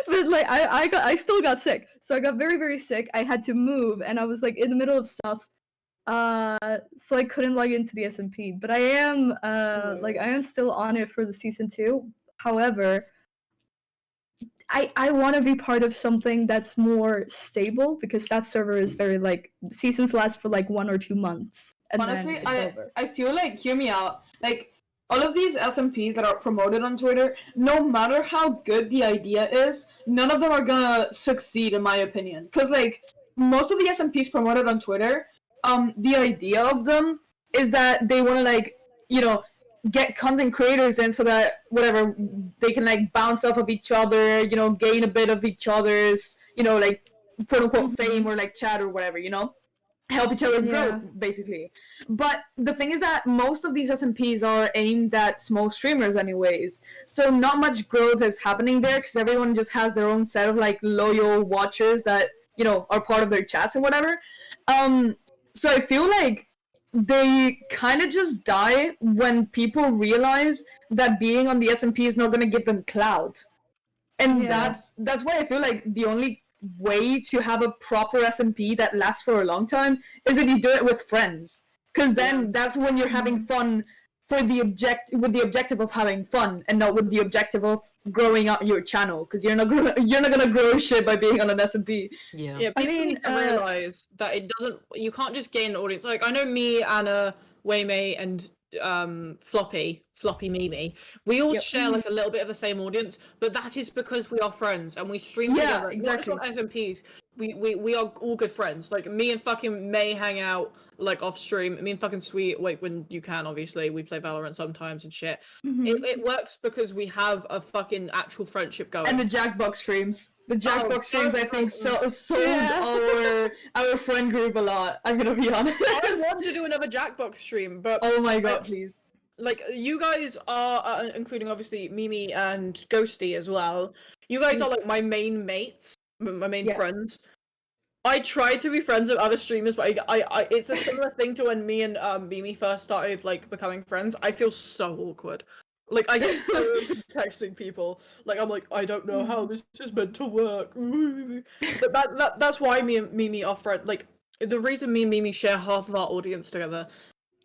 But like I still got sick. So I got very, very sick. I had to move and I was like in the middle of stuff. So I couldn't log into the SMP. But I am like I am still on it for the season 2. However, I want to be part of something that's more stable because that server is very like seasons last for like 1 or 2 months and Honestly, then it's over. I feel like, hear me out, like all of these SMPs that are promoted on Twitter, no matter how good the idea is, none of them are gonna succeed in my opinion. Because like most of the SMPs promoted on Twitter, the idea of them is that they want to like, you know, get content creators in so that whatever they can like bounce off of each other, you know, gain a bit of each other's, you know, like quote unquote fame or like chat or whatever, you know, help each other grow Yeah. basically. But the thing is that most of these SMPs are aimed at small streamers anyways, so not much growth is happening there because everyone just has their own set of like loyal watchers that, you know, are part of their chats and whatever. So I feel like they kind of just die when people realize that being on the SMP is not going to give them clout. And Yeah. that's why I feel like the only way to have a proper SMP that lasts for a long time is if you do it with friends, because then that's when you're having fun for the with the objective of having fun and not with the objective of growing up your channel, because you're not gonna grow shit by being on an SMP. Yeah. Yeah, people mean, need to realize that it doesn't. You can't just gain an audience. Like I know me, Anna, Waymay, and Floppy Mimi. We all share like a little bit of the same audience, but that is because we are friends and we stream Yeah, together. exactly. Not just on SMPs. We are all good friends. Like me and fucking May hang out like off stream. Me and fucking Sweet, wait, when you can, obviously. We play Valorant sometimes and shit. It works because we have a fucking actual friendship going. And the Jackbox streams. The Jackbox streams, I think, sold our friend group a lot. I'm gonna be honest. I want to do another Jackbox stream, but Oh my god, please. like you guys are, including obviously Mimi and Ghosty as well. You guys are like my main mates, my main friends. I try to be friends with other streamers, but I it's a similar thing to when me and Mimi first started like becoming friends. I feel so awkward. Like I get so texting people. Like I'm like, I don't know how this is meant to work. But that's why me and Mimi are friends. Like the reason me and Mimi share half of our audience together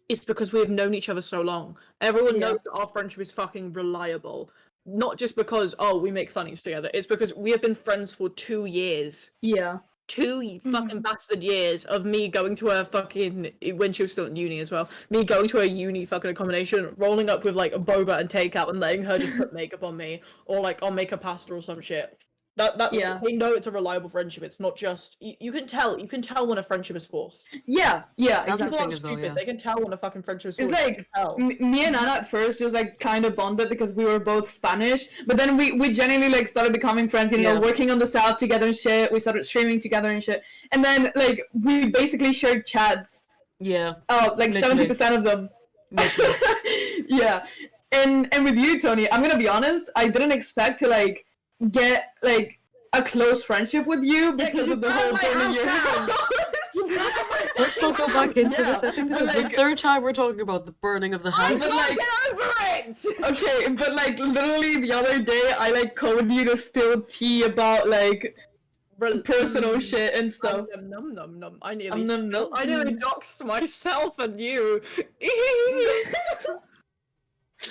is because we have known each other so long. Everyone knows that our friendship is fucking reliable. Not just because we make funnies together. It's because we have been friends for 2 years. Yeah. 2 fucking bastard years of me going to a fucking, when she was still in uni as well, me going to a uni fucking accommodation, rolling up with like a boba and takeout and letting her just put makeup on me, or like I'll make a pasta or some shit. They know it's a reliable friendship. It's not just you can tell when a friendship is forced. Yeah, That's the People thing aren't as well, stupid. yeah. They can tell when a fucking friendship is It's forced. like me and Anna at first just like kind of bonded because we were both Spanish, but then we genuinely like started becoming friends, you know, working on the South together and shit. We started streaming together and shit, and then like we basically shared chats. Yeah. Like 70% of them. Yeah, and with you, Tonie, I'm gonna be honest. I didn't expect to like get like a close friendship with you because of the whole thing in your house. Let's not go back into this. I think this is the third time we're talking about the burning of the house. Get over it! Okay, but like literally the other day, I like called you to spill tea about like personal shit and stuff. Num. I nearly Num. doxed myself and you.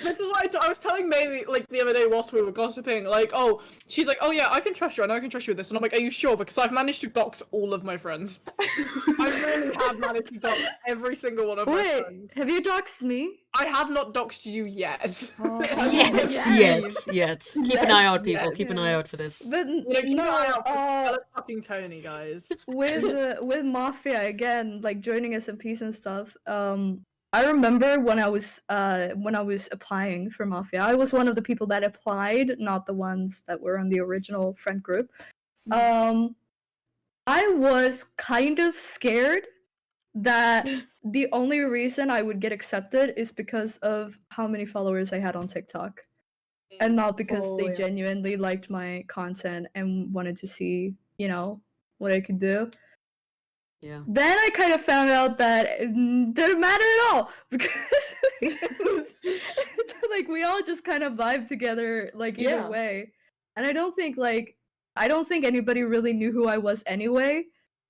This is why I was telling May like the other day whilst we were gossiping, like, oh, she's like, oh yeah, I can trust you, I know I can trust you with this, and I'm like, are you sure? Because I've managed to dox all of my friends. I really have managed to dox every single one of my friends. Have you doxed me? I have not doxed you yet. Yet. Keep an eye out, people. Keep an eye out for this. But Keep an eye out for fucking Tonie, guys. with Mafia again, like joining SMPs and stuff. I remember when I was applying for Mafia, I was one of the people that applied, not the ones that were on the original friend group. I was kind of scared that the only reason I would get accepted is because of how many followers I had on TikTok, and not because they genuinely liked my content and wanted to see, what I could do. Yeah. Then I kind of found out that it didn't matter at all because like we all just kind of vibe together like either way. And I don't think anybody really knew who I was anyway.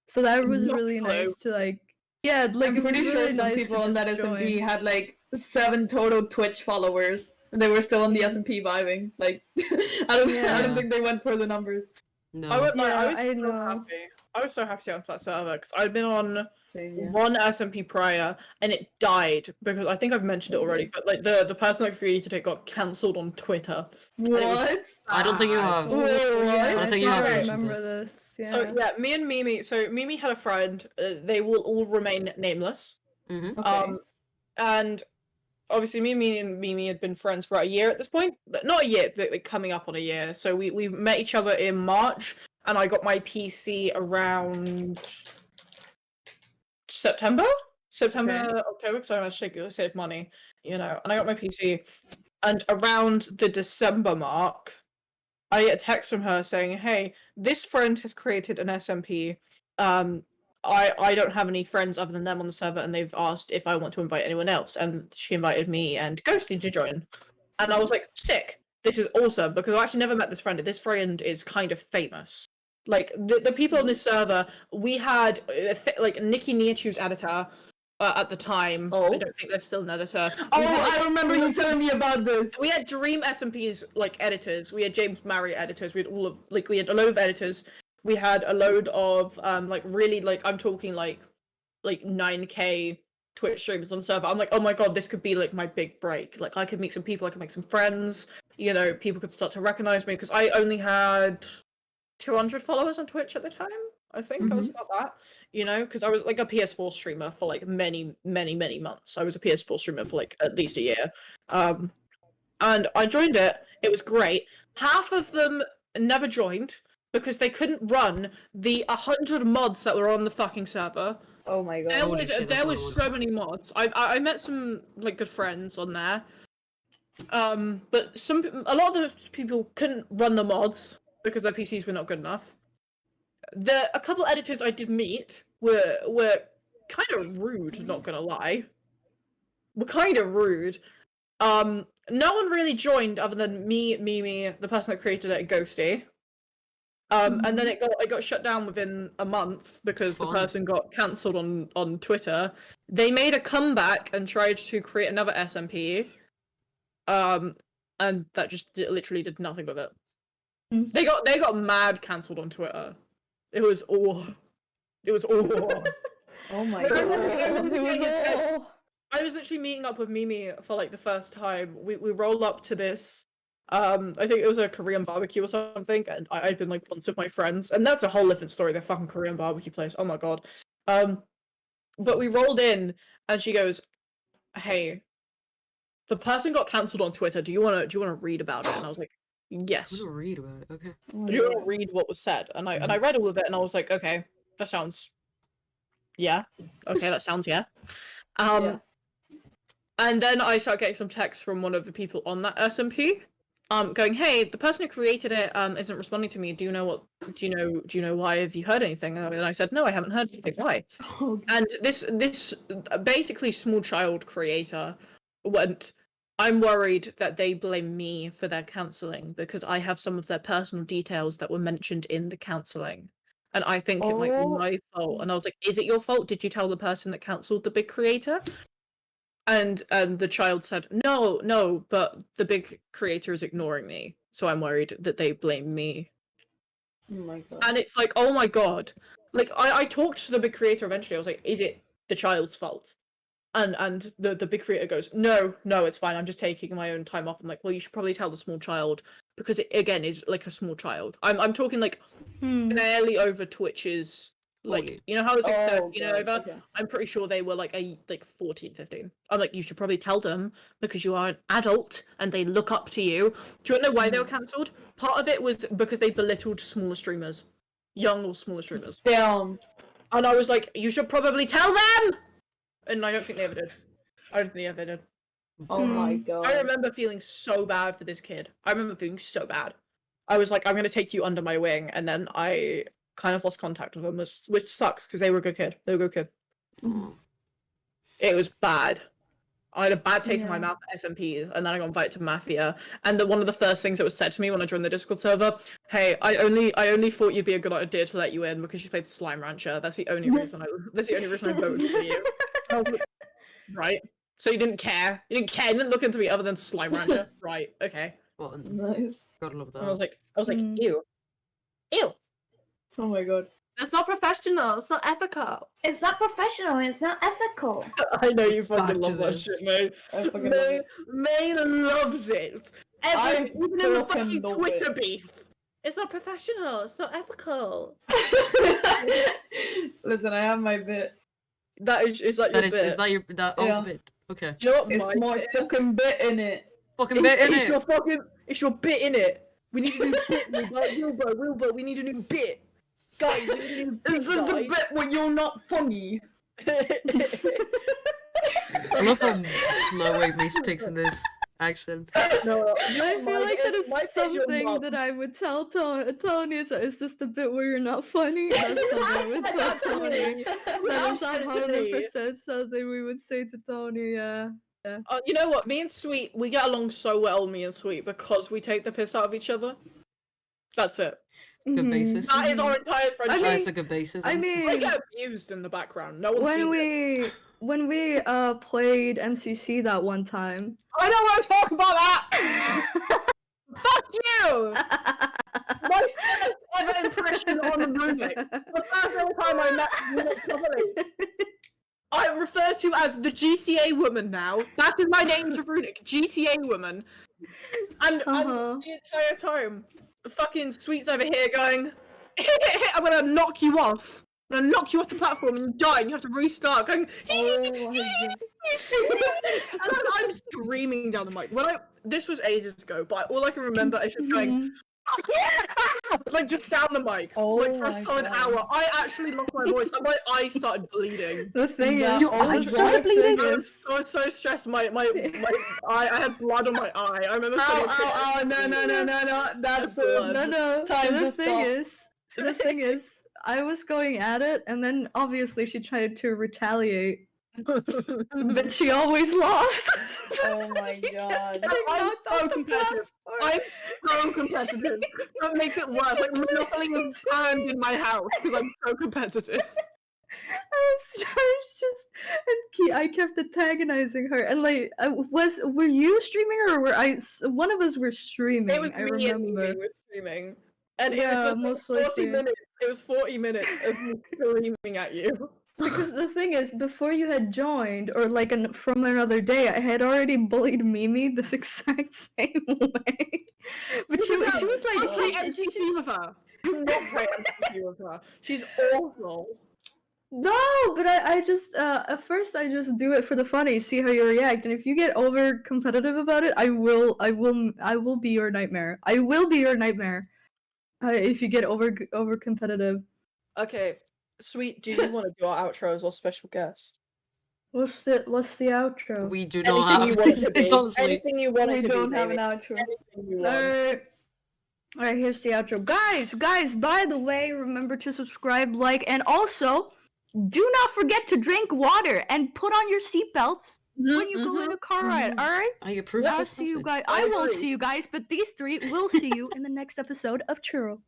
So that was Not a really clue. nice to like like I'm it was pretty sure really some nice people to on that just SMP join. had like 7 total Twitch followers, and they were still on the SMP vibing. Like, I don't Yeah. think they went for the numbers. No. I won't lie, I Yeah, was I so know. happy. I was so happy to get onto that server because I'd been on Same, yeah. one SMP prior and it died because I think I've mentioned it already, but like the person that created it got cancelled on Twitter. And it was What? I don't think you bad. have. Wait, what? Yeah, I don't think you I have Sorry. mentioned remember this. this. Yeah. So yeah, me and Mimi. So Mimi had a friend. They will all remain nameless. Mm-hmm. Okay. And obviously me and Mimi had been friends for a year at this point. Not a year, but like coming up on a year. So we met each other in March, and I got my PC around September, October, because I was to save money, and I got my PC, and around the December mark, I get a text from her saying, "Hey, this friend has created an SMP. I don't have any friends other than them on the server, and they've asked if I want to invite anyone else." And she invited me and Ghosty to join, and I was like, "Sick! This is awesome!" Because I actually never met this friend. This friend is kind of famous. Like the people on this server, we had like Nikki Niachu's editor at the time. Oh. I don't think they're still an editor. Oh, We had, like, I remember you telling me about this. we had Dream SMP's like editors. We had James Marriott editors. We had we had a load of editors. We had a load of like really like I'm talking like 9K Twitch streamers on the server. I'm like, oh my god, this could be like my big break. Like I could meet some people, I could make some friends. People could start to recognize me because I only had 200 followers on Twitch at the time. I think I was about that. Because I was like a PS4 streamer for like many, many, many months. I was a PS4 streamer for like at least a year. And I joined it. It was great. Half of them never joined because they couldn't run the 100 mods that were on the fucking server. Oh my god. Holy shit, that's There a lot was of so mods. many mods. I met some like good friends on there. But a lot of the people couldn't run the mods because their PCs were not good enough. A couple editors I did meet were kind of rude, not gonna lie. Were kind of rude. No one really joined other than me, Mimi, the person that created it, and Ghosty. And then it got shut down within a month because Fun. the person got cancelled on Twitter. They made a comeback and tried to create another SMP. And that just literally did nothing with it. Mm. They got mad cancelled on Twitter. It was all. Oh my But I god. remember It was getting a text- all. I was literally meeting up with Mimi for like the first time. We rolled up to this. I think it was a Korean barbecue or something, and I'd been like once with my friends, and that's a whole different story. The fucking Korean barbecue place. Oh my god. But we rolled in, and she goes, "Hey, the person got cancelled on Twitter. Do you wanna read about it?" And I was like, "Yes." I'm gonna read about it. Okay. Do you want to read what was said? And I read all of it, and I was like, okay, that sounds, yeah, okay, that sounds yeah. Yeah. And then I started getting some texts from one of the people on that SMP, going, hey, the person who created it isn't responding to me. Do you know why? Have you heard anything? And I said, no, I haven't heard anything. Why? And this basically small child creator went, I'm worried that they blame me for their cancelling because I have some of their personal details that were mentioned in the cancelling. And I think it might be my fault. And I was like, is it your fault? Did you tell the person that cancelled the big creator? And the child said, no, but the big creator is ignoring me. So I'm worried that they blame me. Oh my god. And it's like, oh my god. Like, I talked to the big creator eventually. I was like, is it the child's fault? And the big creator goes, no, it's fine. I'm just taking my own time off. I'm like, well, you should probably tell the small child because it, again, is like a small child. I'm talking like barely over Twitch's Like, Okay. you know how it's like Oh, 13 and God, over? okay. I'm pretty sure they were like 14, 15. I'm like, you should probably tell them because you are an adult and they look up to you. Do you know why they were cancelled? Part of it was because they belittled smaller streamers. Young or smaller streamers. Damn. And I was like, you should probably tell them! And I don't think they ever did. I don't think they ever did. Oh my Mm. god. I remember feeling so bad for this kid. I remember feeling so bad. I was like, I'm gonna take you under my wing, and then I kind of lost contact with them, which sucks because they were a good kid. They were a good kid. Aw. It was bad. I had a bad taste in my Yeah. mouth at SMPs, and then I got invited to Mafia. And one of the first things that was said to me when I joined the Discord server, "Hey, I only thought you'd be a good idea to let you in because you played the Slime Rancher. That's the only reason I voted for you." I was like, right. So you didn't care. You didn't care. You didn't look into me other than Slime Rancher. Right. Okay. Well, and Nice. gotta love that. And I was like, Mm. ew, ew. Oh my god. That's not professional. It's not ethical. It's not professional. It's not ethical. I know you Back fucking to love that this. shit, mate. I fucking love May, it. May loves it. I Even in the fucking fucking love Twitter it. beef. It's not professional. It's not ethical. Listen, I have my bit. That is like your That bit. is that your that Yeah. bit? Okay. Do you know what It's my my bit is? fucking bit in it. Fucking bit in It's it. your fucking. It's your bit in it. We need a new bit. Wilbur. We need a new bit. Guys, we need a new bit. Is this the guys. bit where you're not funny? I love how slow Waymay speaks in this accent. No, I feel like that my is bit's your something mum. that I would tell Tony. Is this the bit where you're not funny? That's something I would tell Tony. That is Absolutely. 100% something we would say to Tony. Yeah. You know what? Me and Sweet, we get along so well, me and Sweet, because we take the piss out of each other. That's it. Good Mhm. basis. That is our entire friendship. mean- That's a good basis. I honestly. I mean, get abused in the background. No one when sees it. we played MCC that one time. I don't want to talk about that! Fuck you! My first ever impression on Runic. The first ever time I met Runic properly. I'm referred to as the GTA woman now. That is my name to Runic. GTA woman. And Uh-huh. the entire time, fucking Sweet's over here going, I'm gonna knock you off. I'm gonna knock you off the platform and you die and you have to restart. Going, Oh my god. and I'm screaming down the mic. This was ages ago, but all I can remember is just going, Mhm. "Fuck yeah!" like just down the mic, like for a my solid God. hour. I actually lost my voice and my eyes started bleeding. The thing Yeah. is, Your the eyes sad started bleeding? thing I was is- so stressed. My I had blood on my eye. I remember. Ow, no. That's Blood. No. Time the to thing stop. the thing is, I was going at it, and then obviously she tried to retaliate, but she always lost. Oh my god. I'm so competitive. I'm so competitive. So it makes it worse. Like Monopoly was banned in my house because I'm so competitive. I was just, and I kept antagonizing her, and like, were you streaming or were one of us were streaming? It was I me and remember. we were screaming. And Yeah, it was most just 40 likely. minutes. It was 40 minutes of me screaming at you. Because the thing is, before you had joined, or like from another day, I had already bullied Mimi this exact same way. But she was like, Don't play MCC with her. Do not play MCC with her. She's awful. no, but I just at first I just do it for the funny, see how you react, and if you get over competitive about it, I will be your nightmare. I will be your nightmare. If you get over competitive. Okay, Sweet, do you want to do our outros or special guest? What's the outro? We do not have. you want it to be. It's honestly. Anything you want it We to don't be, have an baby. outro. Anything you want. Alright, here's the outro. Guys, by the way, remember to subscribe, like, and also do not forget to drink water and put on your seatbelts when you go in a car ride. Alright? I approve I'll this see you message. guys. I I won't agree. see you guys, but these three will see you in the next episode of Churro.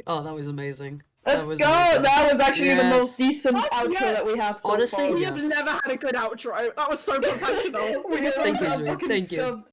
Oh, that was amazing. Let's That was go! amazing. That was actually the most Yes. decent Fuck outro yeah. that we have so Honestly, far. We yes. have never had a good outro. That was so professional. We Thank you, are Zuite. fucking Thank you. stuffed.